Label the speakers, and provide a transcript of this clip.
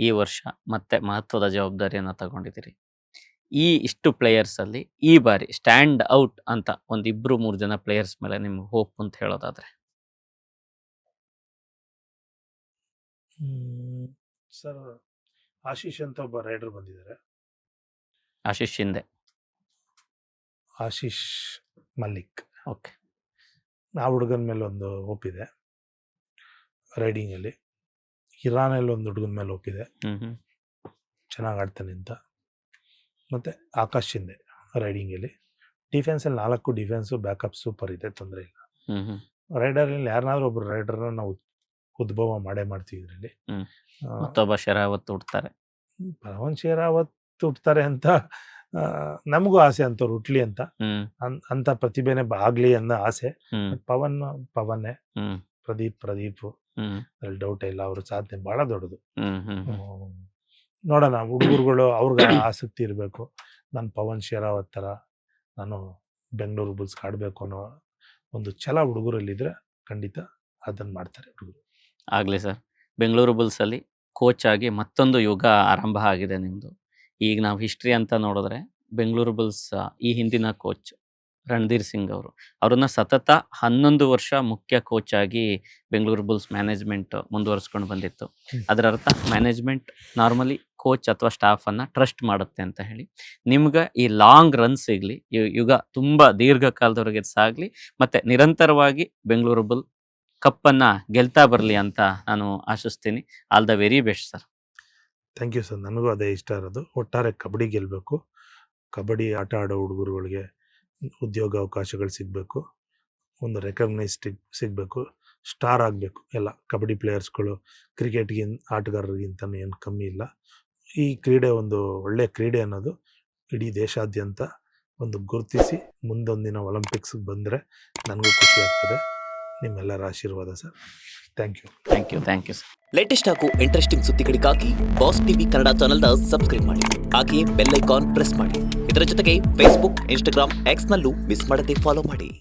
Speaker 1: ಈ ವರ್ಷ ಮತ್ತೆ ಮಹತ್ವದ ಜವಾಬ್ದಾರಿಯನ್ನ ತಗೊಂಡಿದ್ದೀರಿ. ಈ ಇಷ್ಟು ಪ್ಲೇಯರ್ಸ್ ಅಲ್ಲಿ ಈ ಬಾರಿ ಸ್ಟ್ಯಾಂಡ್ ಔಟ್ ಅಂತ ಒಂದ್ 2-3 ಜನ ಪ್ಲೇಯರ್ಸ್ ಮೇಲೆ ನಿಮ್ಗೆ ಹೋಪ್ ಅಂತ ಹೇಳೋದಾದ್ರೆ?
Speaker 2: ಸರ್, ಆಶೀಶ್ ಅಂತ ಒಬ್ಬ ರೈಡರ್ ಬಂದಿದ್ದಾರೆ.
Speaker 1: ಆಶೀಶ್ ಶಿಂದೆ.
Speaker 2: ಆಶೀಶ್ ಮಲ್ಲಿಕ್.
Speaker 1: ಓಕೆ.
Speaker 2: ಆ ಹುಡುಗನ ಮೇಲೆ ಒಂದು ಒಪ್ಪಿದೆ ರೈಡಿಂಗಲ್ಲಿ. ಇರಾನಲ್ಲಿ ಒಂದು ಹುಡುಗನ ಮೇಲೆ ಒಪ್ಪಿದೆ, ಚೆನ್ನಾಗಿ ಆಡ್ತಾನೆ ಅಂತ. ಮತ್ತು ಆಕಾಶ್ ಶಿಂದೆ ರೈಡಿಂಗಲ್ಲಿ. ಡಿಫೆನ್ಸಲ್ಲಿ 4 ಡಿಫೆನ್ಸು, ಬ್ಯಾಕಪ್ ಸೂಪರ್ ಇದೆ, ತೊಂದರೆ ಇಲ್ಲ. ರೈಡರಲ್ಲಿ ಯಾರನ್ನಾದ್ರೂ ಒಬ್ರು ರೈಡರ್ನ ನಾವು ಉದ್ಭವ ಮಾಡೇ ಮಾಡ್ತೀವಿ ಇದರಲ್ಲಿ.
Speaker 1: ಮತ್ತೊಬ್ಬ ಶರಾವತ್ ಹುಡ್ತಾರೆ,
Speaker 2: ಪವನ್ ಶೇರಾವತ್ ಹುಟ್ತಾರೆ ಅಂತ ನಮಗೂ ಆಸೆ, ಅಂತವ್ರು ಹುಟ್ಲಿ ಅಂತ, ಅಂತ ಪ್ರತಿಭೆನೆ ಆಗ್ಲಿ ಅನ್ನೋ ಆಸೆ. ಪವನ್ನೇ, ಪ್ರದೀಪ್ ಅದ್ರಲ್ಲಿ ಡೌಟ್ ಇಲ್ಲ, ಅವ್ರ ಸಾಧನೆ ಬಹಳ ದೊಡ್ಡದು. ನೋಡೋಣ, ಹುಡುಗರುಗಳು ಅವ್ರಿಗೆ ಆಸಕ್ತಿ ಇರಬೇಕು. ನಾನು ಪವನ್ ಶೇರಾವತ್ ಥರ ನಾನು ಬೆಂಗಳೂರು ಬುಲ್ಸ್ಗೆ ಆಡಬೇಕು ಅನ್ನೋ ಒಂದು ಛಲ ಹುಡುಗರಲ್ಲಿದ್ರೆ ಖಂಡಿತ ಅದನ್ನು ಮಾಡ್ತಾರೆ ಹುಡುಗರು.
Speaker 1: ಆಗ್ಲಿ ಸರ್. ಬೆಂಗಳೂರು ಬುಲ್ಸ್ ಅಲ್ಲಿ ಕೋಚ್ ಆಗಿ ಮತ್ತೊಂದು ಯುಗ ಆರಂಭ ಆಗಿದೆ ನಿಮ್ದು. ಈಗ ನಾವು ಹಿಸ್ಟ್ರಿ ಅಂತ ನೋಡಿದ್ರೆ ಬೆಂಗಳೂರು ಬುಲ್ಸ್ ಈ ಹಿಂದಿನ ಕೋಚ್ ರಣಧೀರ್ ಸಿಂಗ್ ಅವ್ರನ್ನ ಸತತ 11 ವರ್ಷ ಮುಖ್ಯ ಕೋಚ್ ಆಗಿ ಬೆಂಗಳೂರು ಬುಲ್ಸ್ ಮ್ಯಾನೇಜ್ಮೆಂಟ್ ಮುಂದುವರಿಸ್ಕೊಂಡು ಬಂದಿತ್ತು. ಅದರ ಅರ್ಥ ಮ್ಯಾನೇಜ್ಮೆಂಟ್ ನಾರ್ಮಲಿ ಕೋಚ್ ಅಥವಾ ಸ್ಟಾಫ್ ಅನ್ನ ಟ್ರಸ್ಟ್ ಮಾಡುತ್ತೆ ಅಂತ ಹೇಳಿ. ನಿಮ್ಗೆ ಈ ಲಾಂಗ್ ರನ್ ಸಿಗ್ಲಿ, ಯುಗ ತುಂಬಾ ದೀರ್ಘಕಾಲದವರೆಗೆ ಸಾಗ್ಲಿ, ಮತ್ತೆ ನಿರಂತರವಾಗಿ ಬೆಂಗಳೂರು ಬುಲ್ ಕಪ್ಪನ್ನ ಗೆಲ್ತಾ ಬರಲಿ ಅಂತ ನಾನು ಆಶಿಸ್ತೀನಿ. All the very best sir.
Speaker 2: Thank you sir. ನನಗೂ ಅದೇ ಇಷ್ಟ ಇರೋದು. ಒಟ್ಟಾರೆ ಕಬಡ್ಡಿ ಗೆಲ್ಲಬೇಕು, ಕಬಡ್ಡಿ ಆಟ ಆಡೋ ಹುಡುಗರುಗಳಿಗೆ ಉದ್ಯೋಗ ಅವಕಾಶಗಳು ಸಿಗಬೇಕು, ಒಂದು ರೆಕಗ್ನೈಸ್ ಸಿಗಬೇಕು, ಸ್ಟಾರ್ ಆಗಬೇಕು. ಎಲ್ಲ ಕಬಡ್ಡಿ ಪ್ಲೇಯರ್ಸ್ಗಳು ಆಟಗಾರರಿಗಿಂತ ಏನು ಕಮ್ಮಿ ಇಲ್ಲ. ಈ ಕ್ರೀಡೆ ಒಂದು ಒಳ್ಳೆಯ ಕ್ರೀಡೆ ಅನ್ನೋದು ಇಡೀ ದೇಶಾದ್ಯಂತ ಒಂದು ಗುರುತಿಸಿ ಮುಂದೊಂದಿನ ಒಲಿಂಪಿಕ್ಸ್ಗೆ ಬಂದರೆ ನನಗೂ ಖುಷಿ ಆಗ್ತದೆ. ನಿಮ್ಮೆಲ್ಲರ ಆಶೀರ್ವಾದ sir. Thank you
Speaker 1: sir.
Speaker 3: Latest ಹಾಗೂ ಇಂಟ್ರೆಸ್ಟಿಂಗ್ ಸುದ್ದಿಗಳಿಗಾಗಿ ಬಾಸ್ ಟಿವಿ ಕನ್ನಡ ಚಾನೆಲ್ನ ಸಬ್ಸ್ಕ್ರೈಬ್ ಮಾಡಿ, ಹಾಗೆಯೇ ಬೆಲ್ ಐಕಾನ್ ಪ್ರೆಸ್ ಮಾಡಿ. ಇದರ ಜೊತೆಗೆ ಫೇಸ್ಬುಕ್, ಇನ್ಸ್ಟಾಗ್ರಾಮ್, ಎಕ್ಸ್ನಲ್ಲೂ ಮಿಸ್ ಮಾಡದೆ ಫಾಲೋ ಮಾಡಿ.